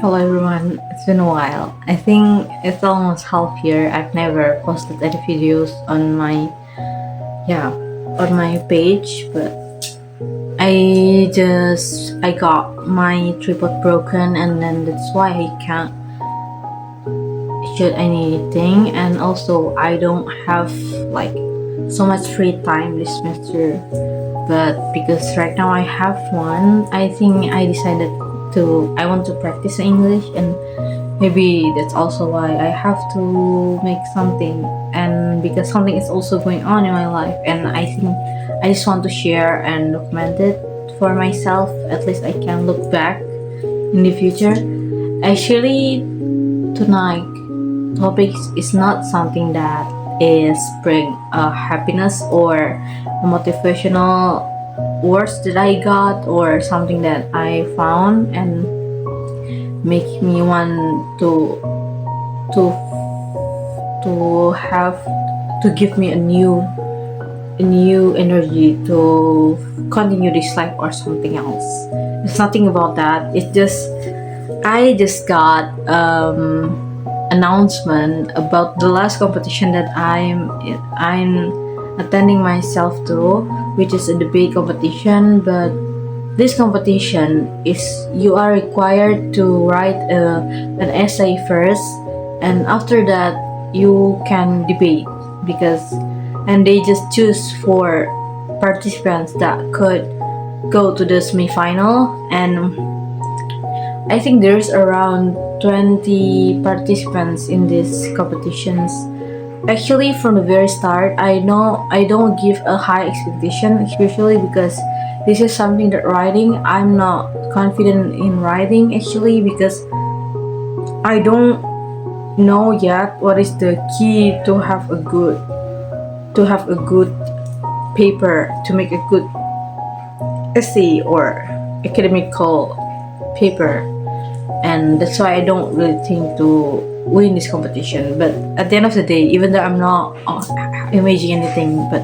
Hello everyone, it's been a while. I think it's almost half year. I've never posted any videos on my page, but I got my tripod broken and then that's why I can't shoot anything, and also I don't have like so much free time this semester. But because right now I have one, I think I decided I want to practice English, and maybe that's also why I have to make something, and because something is also going on in my life, and I think I just want to share and document it for myself. At least I can look back in the future. Actually, tonight topics is not something that is bring happiness or a motivational words that I got or something that I found and make me want to have to give me a new energy to continue this life or something else. It's nothing about that. It's just I just got announcement about the last competition that I'm attending myself to, which is a debate competition. But this competition is you are required to write an essay first, and after that you can debate because and they just choose for participants that could go to the semi-final. And I think there's around 20 participants in these competitions. Actually, from the very start, I know I don't give a high expectation, especially because this is something that writing, I'm not confident in writing actually, because I don't know yet what is the key to have a good paper, to make a good essay or academical paper. And that's why I don't really think to win this competition. But at the end of the day, even though I'm not imagining anything, but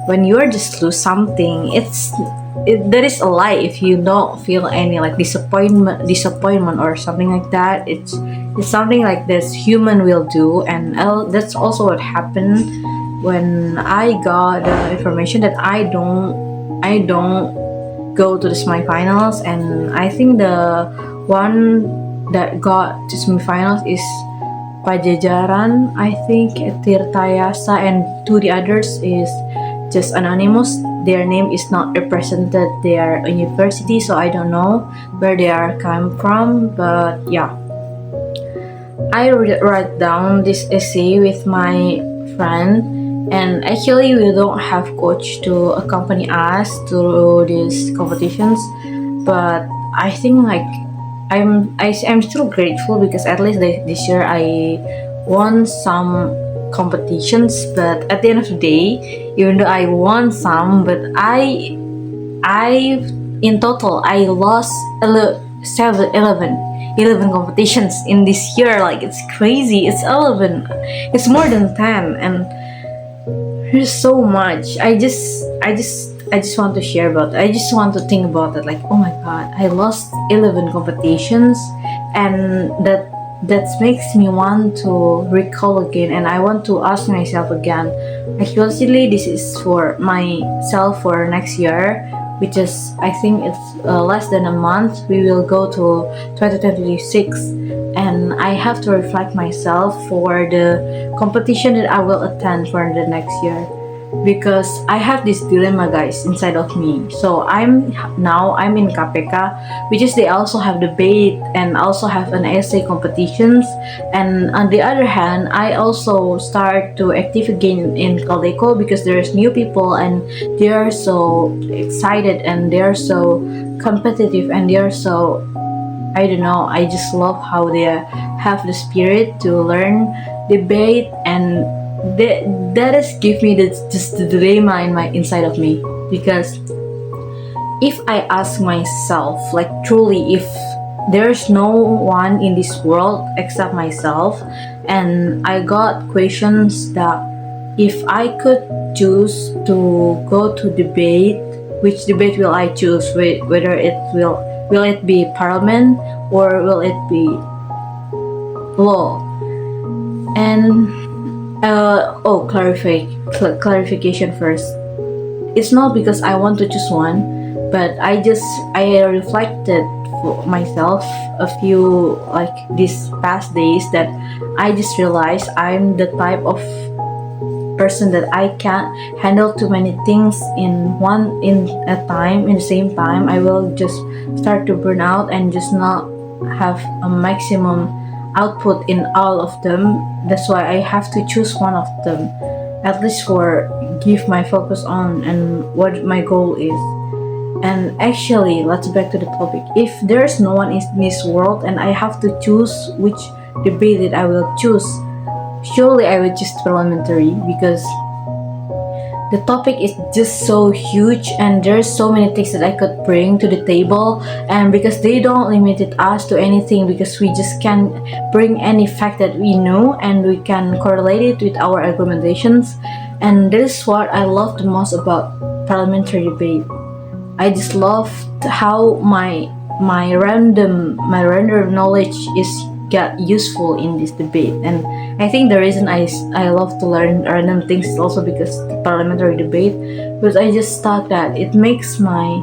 when you are just lose something, that is a lie. If you don't feel any like disappointment or something like that, it's something like this human will do. And that's also what happened when I got the information that I don't go to the semifinals. And I think the one that got to semifinals is Pajajaran, I think, Tirtayasa, and two the others is just anonymous. Their name is not represented their university, so I don't know where they are come from. But yeah, I write down this essay with my friend, and actually we don't have coach to accompany us to these competitions. But I think like I'm still grateful because at least this year I won some competitions. But at the end of the day, even though I won some, but I in total I lost 11 competitions in this year. Like, it's crazy. It's 11. It's more than 10, and there's so much. I just want to share about it. I just want to think about it, like, oh my god, I lost 11 competitions, and that makes me want to recall again, and I want to ask myself again. Actually, this is for myself for next year, which is, I think it's less than a month. We will go to 2026, and I have to reflect myself for the competition that I will attend for the next year, because I have this dilemma, guys, inside of me. So I'm in KPK, which is they also have debate and also have an essay competitions. And on the other hand, I also start to active again in Coleco because there's new people and they are so excited and they are so competitive and they are so, I don't know, I just love how they have the spirit to learn, debate, and that is give me just the dilemma in my inside of me. Because if I ask myself, like, truly, if there's no one in this world except myself, and I got questions that if I could choose to go to debate, which debate will I choose? Whether it will will it be parliament or will it be law? And clarification first. It's not because I want to choose one, but I reflected for myself a few like these past days that I just realized I'm the type of person that I can't handle too many things in a time in the same time. I will just start to burn out and just not have a maximum output in all of them. That's why I have to choose one of them, at least for give my focus on and what my goal is. And actually, let's back to the topic. If there's no one in this world and I have to choose which debate that I will choose, surely I would choose parliamentary because the topic is just so huge and there's so many things that I could bring to the table, and because they don't limit us to anything, because we just can bring any fact that we know and we can correlate it with our argumentations. And this is what I love the most about parliamentary debate. I just love how my random knowledge is got useful in this debate. And I think the reason I love to learn random things is also because the parliamentary debate, because I just thought that it makes my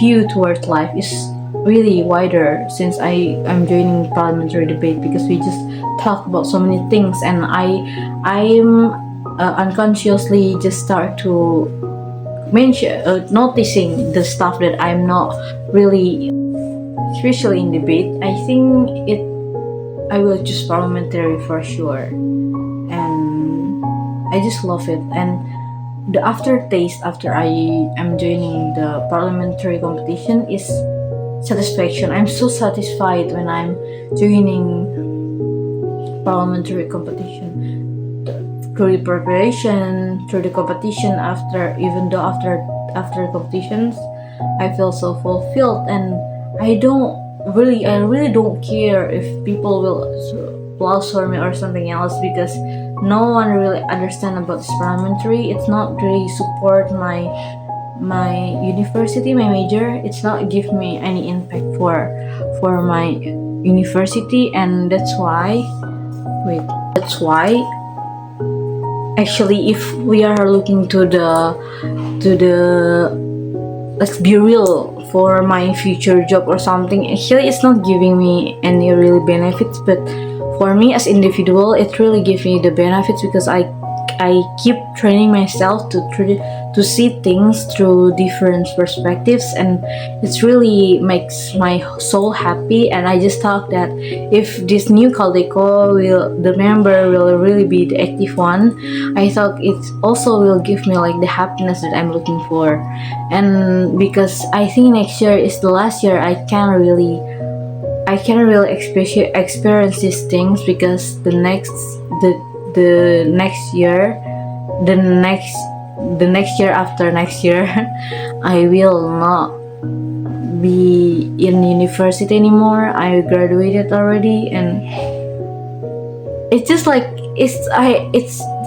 view towards life is really wider since I am joining parliamentary debate, because we just talk about so many things, and I'm unconsciously just start to noticing the stuff that I'm not really, especially in debate. I think I will choose parliamentary for sure, and I just love it. And the aftertaste after I am joining the parliamentary competition is satisfaction. I'm so satisfied when I'm joining parliamentary competition. Through the preparation, through the competition, even though after competitions, I feel so fulfilled, and I really don't care if people will applause for me or something else, because no one really understand about this parliamentary. It's not really support my university, my major. It's not give me any impact for my university, and that's why actually, if we are looking to the let's be real, for my future job or something, actually it's not giving me any really benefits, but for me as individual it really gives me the benefits, because I keep training myself to see things through different perspectives, and it really makes my soul happy. And I just thought that if this new Caldeco the member will really be the active one, I thought it also will give me like the happiness that I'm looking for. And because I think next year is the last year I can really experience these things, because the next year, the next year after next year, I will not be in university anymore. I graduated already, and it's just like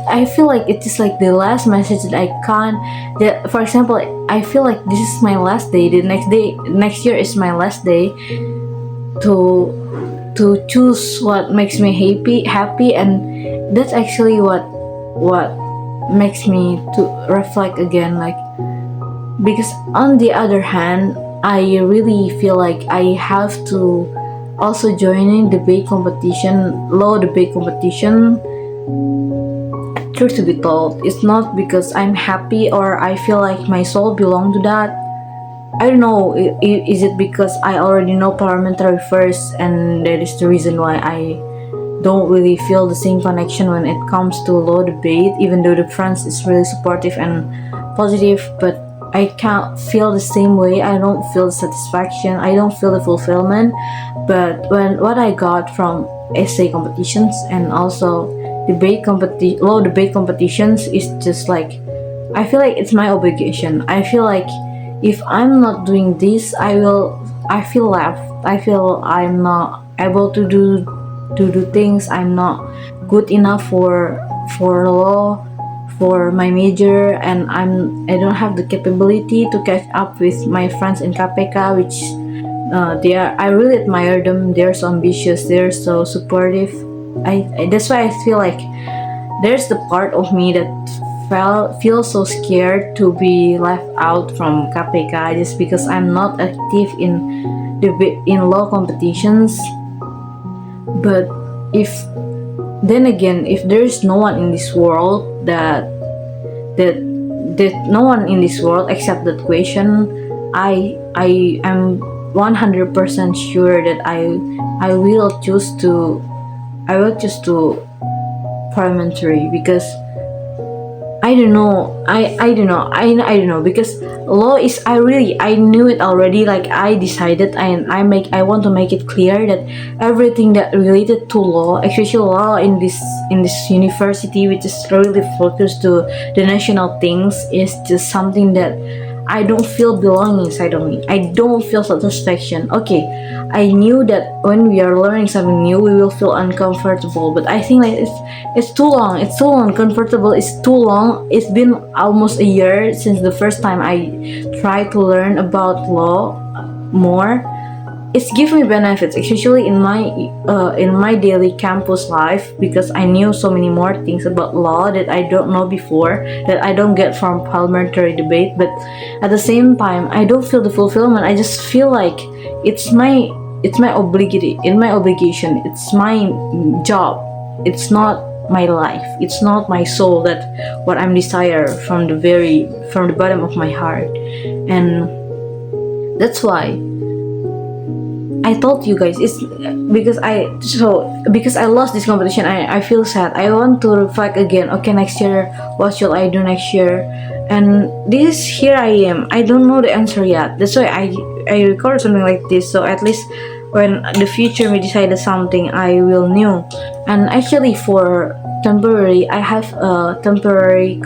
I feel like it's just like the last message that I can't. That, for example, I feel like this is my last day. The next year is my last day to choose what makes me happy, and that's actually what makes me to reflect again, like, because on the other hand I really feel like I have to also joining law debate competition. Truth to be told, it's not because I'm happy or I feel like my soul belong to that. I don't know, is it because I already know parliamentary first, and that is the reason why I don't really feel the same connection when it comes to law debate, even though the friends is really supportive and positive, but I can't feel the same way. I don't feel the satisfaction, I don't feel the fulfillment. But what I got from essay competitions and also law debate competitions is just like, I feel like it's my obligation. I feel like if I'm not doing this, I feel left. I feel I'm not able to do things. I'm not good enough for law, for my major, and I don't have the capability to catch up with my friends in KPK, which they are I really admire them. They're so ambitious, they're so supportive. That's why I feel like there's the part of me that feels so scared to be left out from KPK just because I'm not active in law competitions. But if then again, if there's no one in this world that that no one in this world except that question, I am 100% sure that I will choose to I will choose to parliamentary, because I don't know. I don't know, because law is I knew it already. Like I decided, and I want to make it clear that everything that related to law, especially law in this university, which is really focused to the national things, is just something that I don't feel belonging inside of me. I don't feel satisfaction. Okay, I knew that when we are learning something new, we will feel uncomfortable. But I think like it's too long. It's too uncomfortable. It's too long. It's been almost a year since the first time I tried to learn about law more. It's given me benefits, especially in my daily campus life, because I knew so many more things about law that I don't know before, that I don't get from parliamentary debate. But at the same time, I don't feel the fulfillment. I just feel like it's my obligation. It's my job. It's not my life. It's not my soul, that what I'm desire from the bottom of my heart. And that's why I told you guys, it's because I lost this competition. I feel sad. I want to reflect again. Okay, next year, what should I do next year? And this here I am. I don't know the answer yet. That's why I record something like this. So at least when the future me decided something, I will know. And actually, for temporary, I have a temporary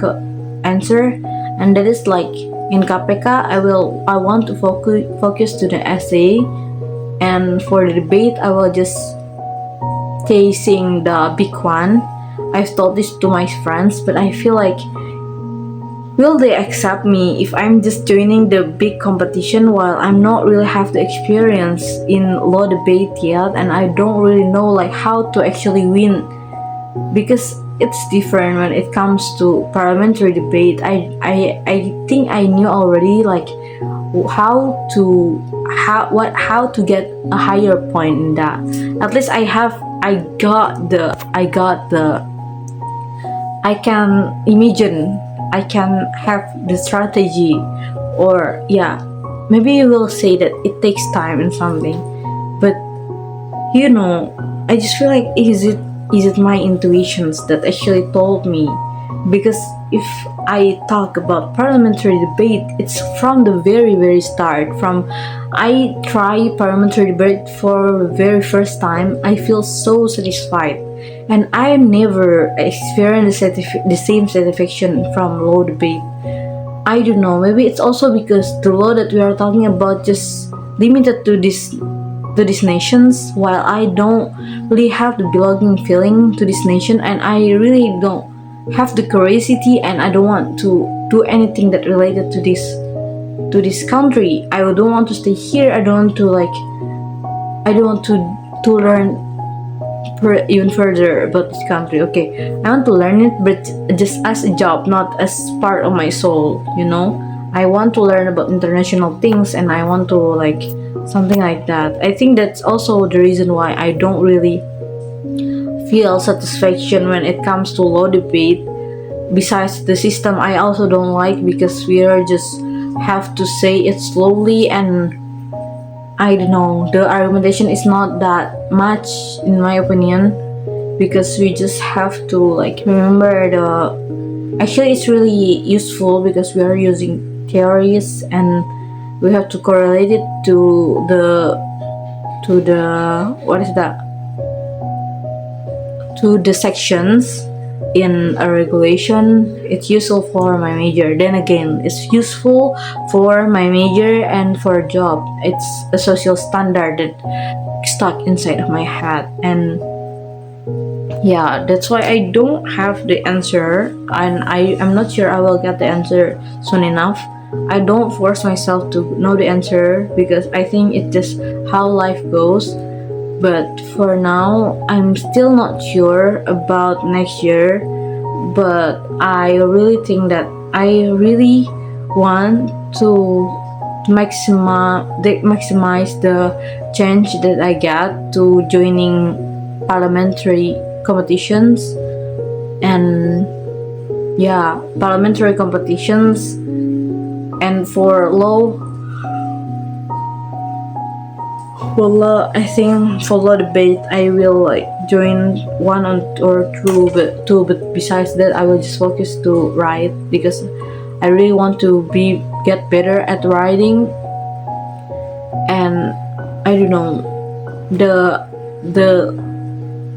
answer, and that is like in KPK. I want to focus to the essay. And for the debate, I will just chasing the big one. I've told this to my friends, but I feel like, will they accept me if I'm just joining the big competition while I'm not really have the experience in law debate yet, and I don't really know like how to actually win, because it's different when it comes to parliamentary debate. I think I knew already like how to get a higher point in that. At least I can imagine, I can have the strategy. Or yeah, maybe you will say that it takes time and something, but I just feel like, is it my intuitions that actually told me? Because if I talk about parliamentary debate, it's from the very very start. From I try parliamentary debate for the very first time, I feel so satisfied, and I never experienced the same satisfaction from law debate. I don't know, maybe it's also because the law that we are talking about just limited to these nations, while I don't really have the belonging feeling to this nation, and I really don't have the curiosity, and I don't want to do anything that related to this country. I don't want to stay here. I don't want to learn even further about this country. Okay, I want to learn it, but just as a job, not as part of my soul. I want to learn about international things, and I want to like something like that. I think that's also the reason why I don't really feel satisfaction when it comes to law debate. Besides the system, I also don't like, because we are just have to say it slowly, and I don't know, the argumentation is not that much in my opinion, because we just have to like remember actually it's really useful because we are using theories, and we have to correlate it to the what is that, to the sections in a regulation. It's useful for my major. Then again, it's useful for my major and for a job. It's a social standard that stuck inside of my head. And Yeah, that's why I don't have the answer, and I'm not sure I will get the answer soon enough. I don't force myself to know the answer because I think it's just how life goes. But for now, I'm still not sure about next year. But I really think that I really want to maximize the chance that I get to joining parliamentary competitions. And yeah, parliamentary competitions. And for law, I think for law debate, I will like join one or two. But besides that, I will just focus to write because I really want to get better at writing. And I don't know, the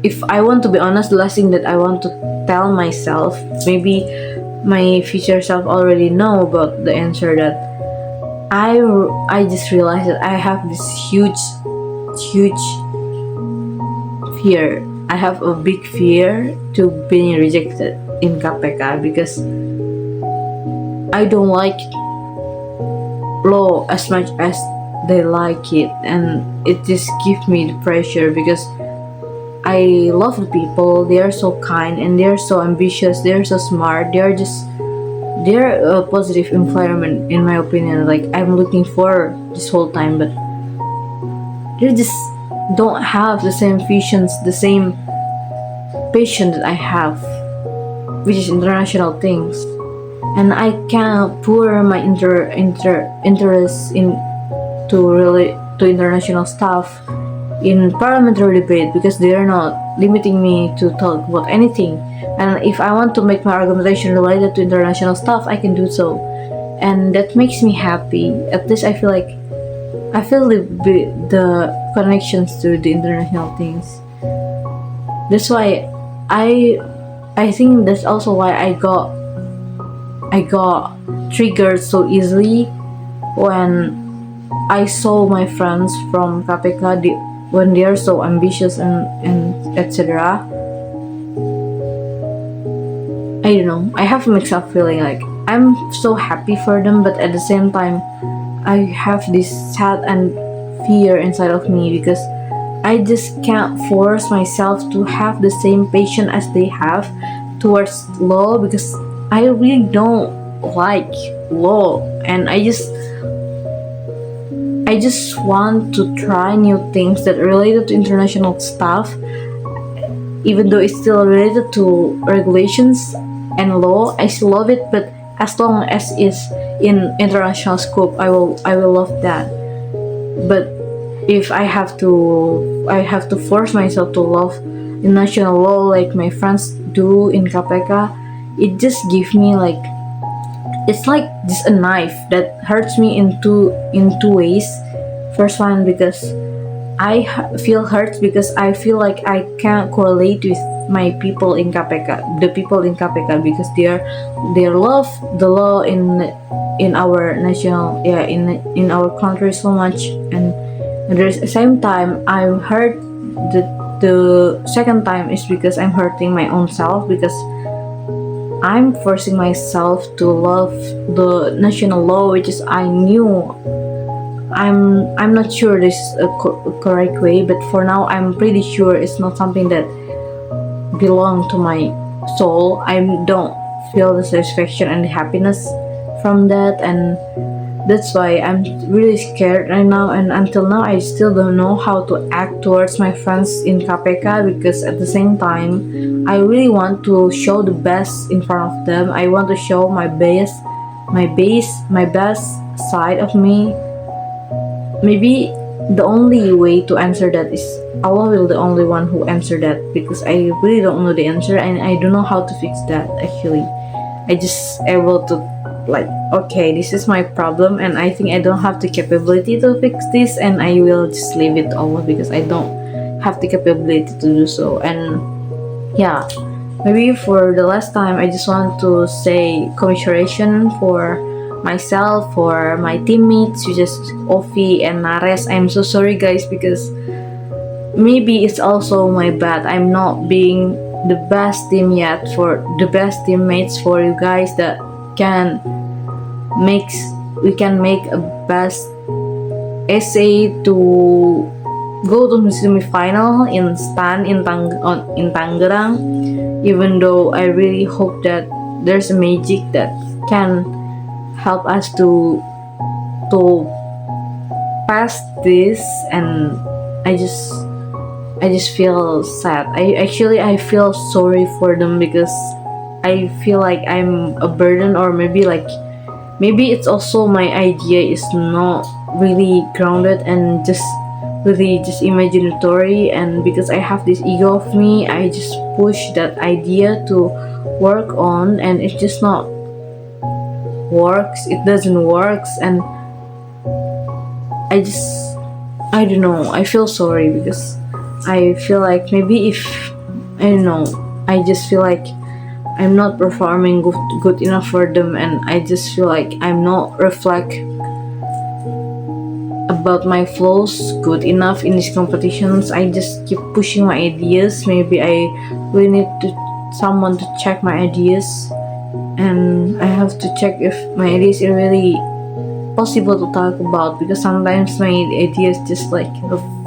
if I want to be honest, the last thing that I want to tell myself, maybe my future self already know about the answer, that I just realized that I have this huge fear. I have a big fear to being rejected in KPK because I don't like law as much as they like it, and it just gives me the pressure because I love the people. They are so kind and they are so ambitious. They are so smart. They're a positive environment in my opinion. Like I'm looking for this whole time, but they just don't have the same visions, the same passion that I have, which is international things. And I can't pour my interest in to international stuff in parliamentary debate because they are not limiting me to talk about anything. And if I want to make my argumentation related to international stuff, I can do so, and that makes me happy. At least I feel the connections to the international things. That's why I I think that's also why I got triggered so easily when I saw my friends from KPK when they are so ambitious and etc. I don't know. I have a mixed up feeling. Like I'm so happy for them, but at the same time, I have this sad and fear inside of me because I just can't force myself to have the same passion as they have towards law because I really don't like law, and I just want to try new things that related to international stuff, even though it's still related to regulations and law. I still love it, but as long as it's in international scope, I will love that. But if I have to force myself to love international law like my friends do in KPK, it just gives me like it's like just a knife that hurts me in two ways. First one, because feel hurt because I feel like I can't correlate with my people in KPK, the people in KPK, because they love the law in our national, yeah, in our country so much. And there's the same time I'm hurt. The second time is because I'm hurting my own self because I'm forcing myself to love the national law, which is I knew. I'm not sure this is a correct way, but for now I'm pretty sure it's not something that belong to my soul. I don't feel the satisfaction and the happiness from that, and that's why I'm really scared right now. And until now, I still don't know how to act towards my friends in KPK because at the same time, I really want to show the best in front of them. I want to show my best side of me. Maybe the only way to answer that is Allah will the only one who answer that because I really don't know the answer and I don't know how to fix that actually. I just able to like, okay, this is my problem and I think I don't have the capability to fix this, and I will just leave it Allah because I don't have the capability to do so. And yeah, maybe for the last time I just want to say commiseration for myself, for my teammates, which is Ovi and Nares. I'm so sorry guys because maybe it's also my bad. I'm not being the best team yet, for the best teammates for you guys, that can makes we can make a best essay to go to the semi-final in Stan in Tangerang. Even though I really hope that there's a magic that can help us to pass this, and I just I just feel sad. I feel sorry for them, because I feel like I'm a burden, or maybe it's also my idea is not really grounded and just really just imaginatory, and because I have this ego of me, I just push that idea to work on, and it just not works. It doesn't works, and I don't know. I feel sorry, because I feel like maybe if I don't know, I just feel like I'm not performing good enough for them, and I just feel like I'm not reflect about my flows good enough in these competitions. I just keep pushing my ideas. Maybe I really need to someone to check my ideas, and I have to check if my ideas are really possible to talk about, because sometimes my ideas just like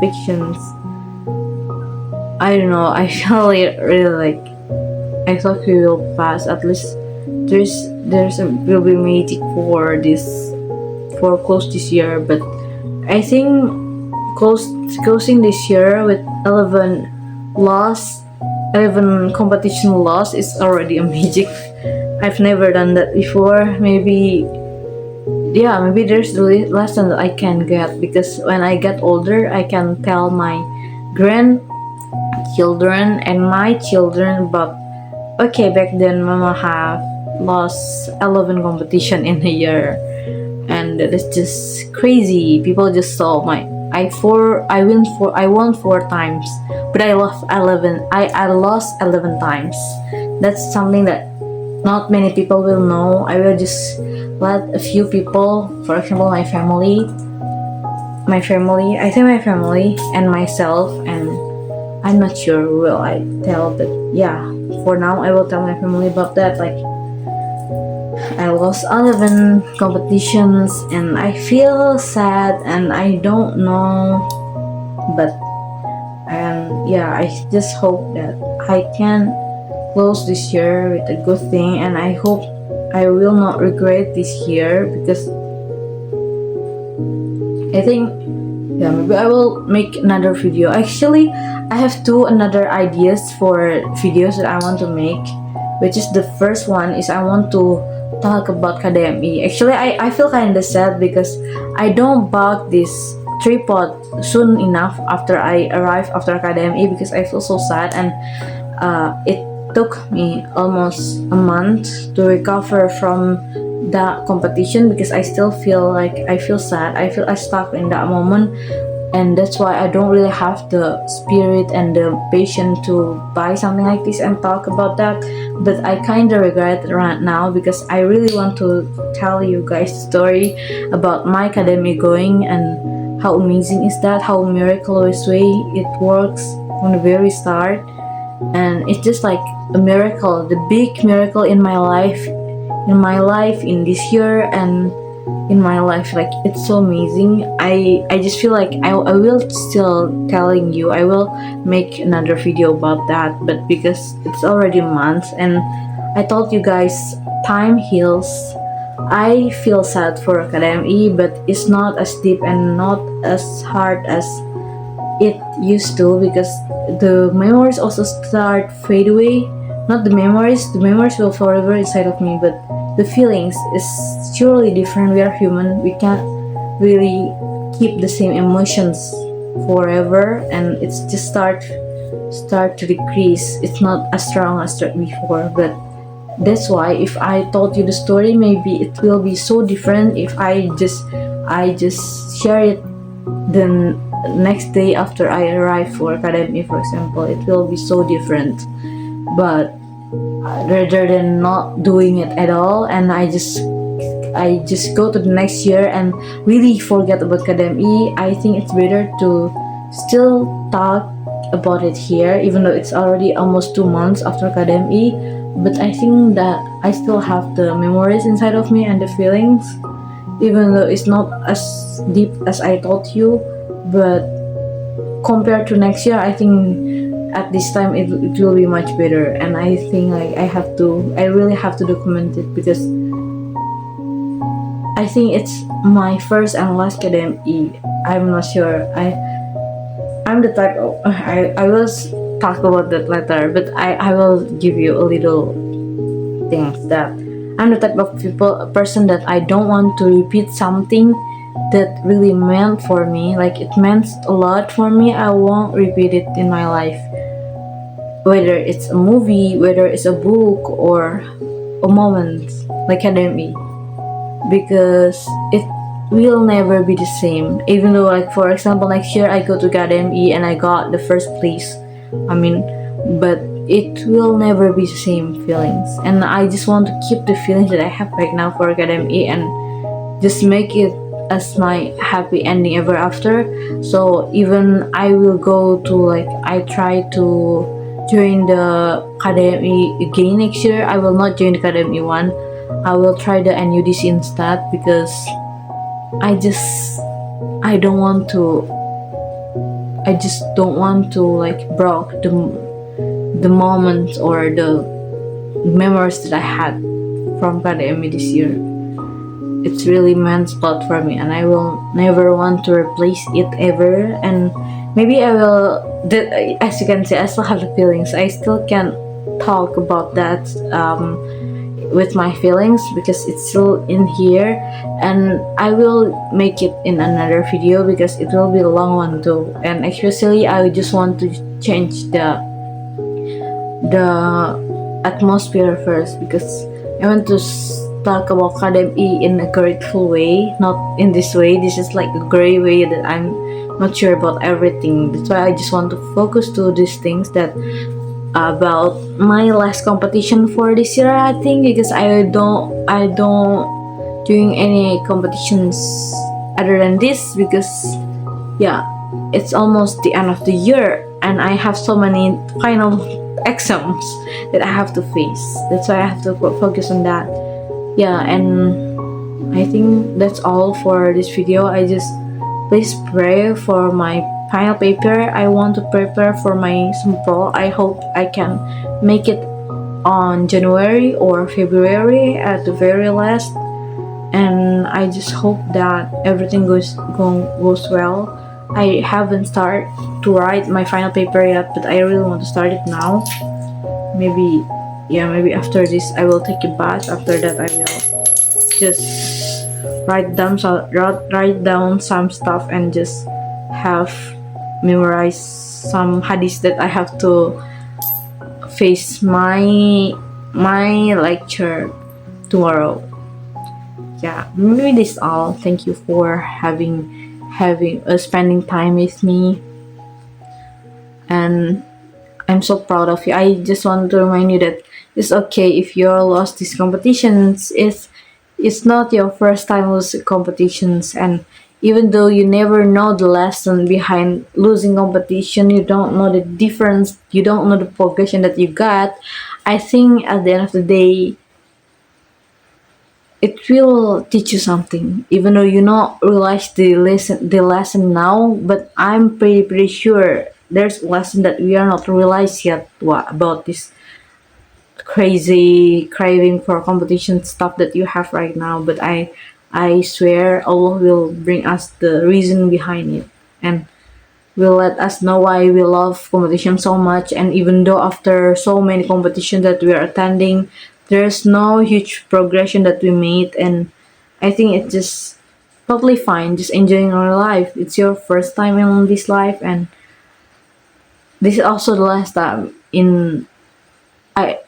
fictions. I don't know. I feel really like I thought we will pass. At least there's a will be magic for this for close this year, but I think closing this year with 11 loss, 11 competition loss is already a magic. I've never done that before. Maybe there's the lesson that I can get, because when I get older, I can tell my grandchildren and my children about, okay, back then mama have lost 11 competition in a year, and that is just crazy. People just saw my I won 4 times, but I lost 11. I lost 11 times. That's something that not many people will know. I will just let a few people, for example, my family, I think my family and myself, and I'm not sure will I tell, but yeah, for now I will tell my family about that. Like, I lost 11 competitions, and I feel sad, and I don't know, but and yeah, I just hope that I can close this year with a good thing, and I hope I will not regret this year, because I think, yeah, maybe I will make another video. Actually, I have another ideas for videos that I want to make, which is the first one is I want to talk about KDMI. Actually, I feel kind of sad because I don't bought this tripod soon enough after I arrived after KDMI, because I feel so sad, and it took me almost a month to recover from the competition, because I still feel like I feel sad. I feel I stuck in that moment, and that's why I don't really have the spirit and the patience to buy something like this and talk about that. But I kind of regret it right now, because I really want to tell you guys the story about my academy going, and how amazing is that, how miraculous way it works from the very start. And it's just like a miracle, the big miracle in my life, in this year, and in my life. Like, it's so amazing. I just feel like I will still telling you, I will make another video about that, but because it's already months, and I told you guys time heals. I feel sad for academy, but it's not as deep and not as hard as it used to, because the memories also start fade away. Not the memories will forever inside of me, but the feelings is surely different. We are human. We can't really keep the same emotions forever, and it's just start to decrease. It's not as strong as before, but that's why if I told you the story, maybe it will be so different. If I just share it the next day after I arrive for academy, for example, it will be so different. But rather than not doing it at all, and I just go to the next year and really forget about academy, I think it's better to still talk about it here, even though it's already almost 2 months after academy. But I think that I still have the memories inside of me and the feelings, even though it's not as deep as I told you. But compared to next year, I think at this time it will be much better. And I think like I really have to document it, because I think it's my first and last academy. I'm not sure. I'm the type of I will talk about that later, but I will give you a little things that I'm the type of a person that I don't want to repeat something that really meant for me, like it meant a lot for me. I won't repeat it in my life, whether it's a movie, whether it's a book, or a moment like academy, because it will never be the same. Even though, like, for example, next year I go to academy and I got the first place, I mean, but it will never be the same feelings. And I just want to keep the feelings that I have right now for academy and just make it as my happy ending ever after. So even I will go to, like, I try to join the academy again next year. I will not join the academy one. I will try the NUDC instead, because I just I don't want to I just don't want to, like, broke the moments or the memories that I had from academy this year. It's really meant a lot for me, and I will never want to replace it ever. And maybe I will. As you can see, I still have the feelings. I still can talk about that with my feelings, because it's still in here, and I will make it in another video because it will be a long one too. And especially, I just want to change the atmosphere first, because I want to talk about academy in a grateful way, not in this way. This is like a gray way that I'm not sure about everything. That's why I just want to focus to these things that about my last competition for this year, I think, because I don't doing any competitions other than this, because yeah, it's almost the end of the year and I have so many final exams that I have to face. That's why I have to focus on that. Yeah, and I think that's all for this video. I just please pray for my final paper. I want to prepare for my sample. I hope I can make it on January or February at the very last. And I just hope that everything goes well. I haven't started to write my final paper yet, but I really want to start it now. Maybe, yeah, maybe after this I will take a bath. After that I will just write down some stuff and just have memorize some hadiths that I have to face my lecture tomorrow. Yeah, maybe this all. Thank you for having spending time with me, and I'm so proud of you. I just want to remind you that it's okay if you lost these competitions. It's not your first time losing competitions, and even though you never know the lesson behind losing competition, you don't know the difference, you don't know the progression that you got. I think at the end of the day, it will teach you something, even though you not realize the lesson now. But I'm pretty sure there's a lesson that we are not realize yet, about this crazy craving for competition stuff that you have right now. But I swear Allah will bring us the reason behind it, and will let us know why we love competition so much. And even though after so many competitions that we are attending, there's no huge progression that we made, and I think it's just totally fine, just enjoying our life. It's your first time in this life, and this is also the last time in I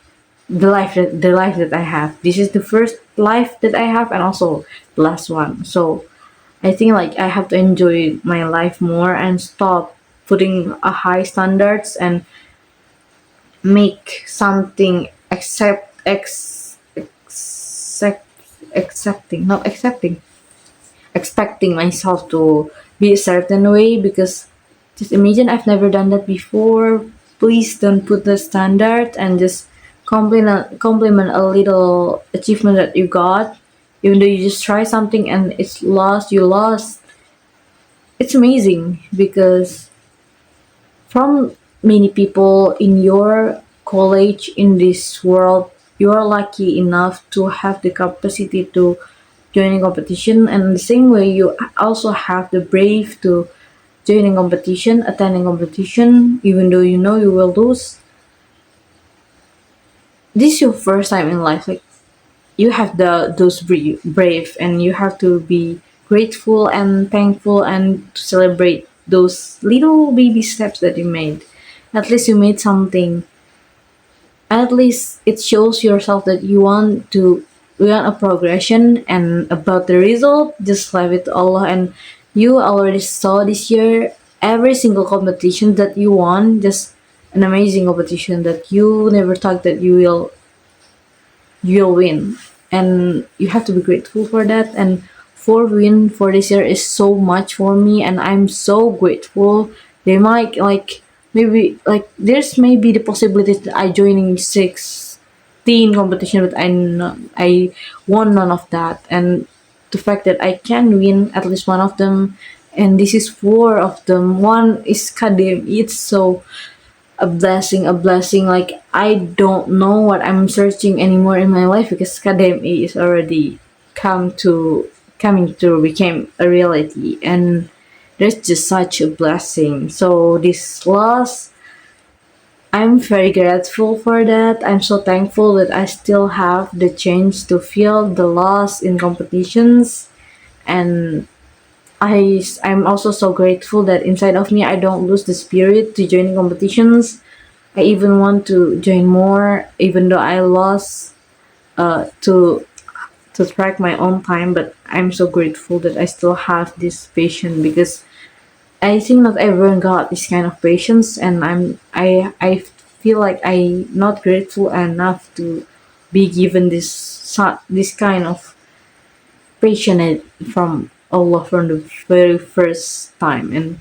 the life that I have. This is the first life that I have, and also the last one. So I think, like, I have to enjoy my life more and stop putting a high standards and make something accept accepting not accepting expecting myself to be a certain way, because Just imagine I've never done that before. Please don't put the standard and just compliment a little achievement that you got. Even though you just try something and it's lost, you lost. It's amazing because from many people in your college in this world, you are lucky enough to have the capacity to join a competition, and the same way you also have the brave to joining competition, attending competition, even though you know you will lose. This is your first time in life. Like you have those brave, and you have to be grateful and thankful and to celebrate those little baby steps that you made. At least you made something. At least it shows yourself that you want a progression, and about the result just leave it to Allah. And you already saw this year every single competition that you won, just an amazing competition that you never thought that you'll win, and you have to be grateful for that. And four win for this year is so much for me, and I'm so grateful. They might like maybe like there's maybe the possibility that I joining 16 competition, but I won none of that. And the fact that I can win at least one of them, and this is four of them. One is Kadim. It's so a blessing. Like I don't know what I'm searching anymore in my life because academy is already come to coming to became a reality, and there's just such a blessing. So this loss, I'm very grateful for that. I'm so thankful that I still have the chance to feel the loss in competitions. And I'm also so grateful that inside of me I don't lose the spirit to join competitions. I even want to join more, even though I lost to track my own time. But I'm so grateful that I still have this patience because I think not everyone got this kind of patience, and I feel like I not grateful enough to be given this kind of patience from Allah from the very first time. And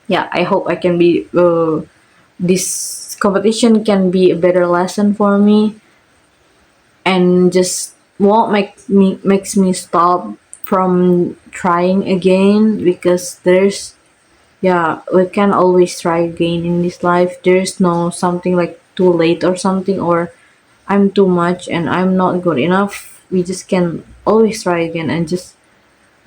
yeah, I hope I can be this competition can be a better lesson for me, and just won't makes me stop from trying again, because there's yeah, we can always try again in this life. There's no something like too late or something, or I'm too much and I'm not good enough. We just can always try again and just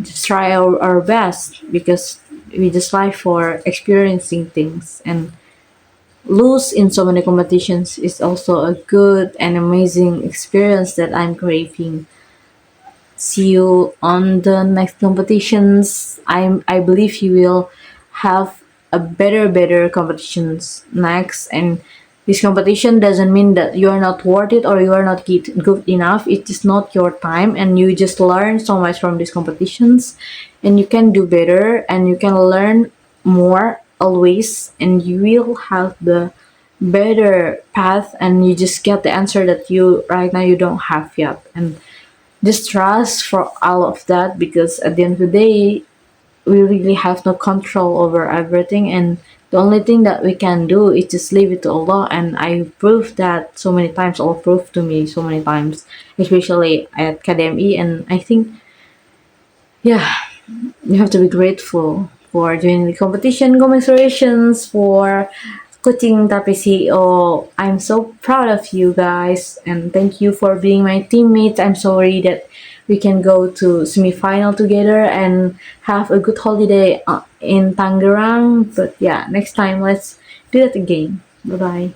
try our best, because we just live for experiencing things. And lose in so many competitions is also a good and amazing experience that I'm craving. See you on the next competitions. I believe you will have a better competitions next. And this competition doesn't mean that you are not worth it or you are not good enough. It is not your time, and you just learn so much from these competitions, and you can do better and you can learn more always, and you will have the better path, and you just get the answer that you right now you don't have yet. And just trust for all of that, because at the end of the day we really have no control over everything, and the only thing that we can do is just leave it to Allah. And I proved that so many times. Allah proved to me so many times, especially at KDMI. And I think yeah, you have to be grateful for joining the competition. Congratulations for Kuting Tapi CEO. I'm so proud of you guys, and thank you for being my teammates. I'm sorry that we can go to semi-final together and have a good holiday in Tangerang. But yeah, next time let's do that again. Bye bye.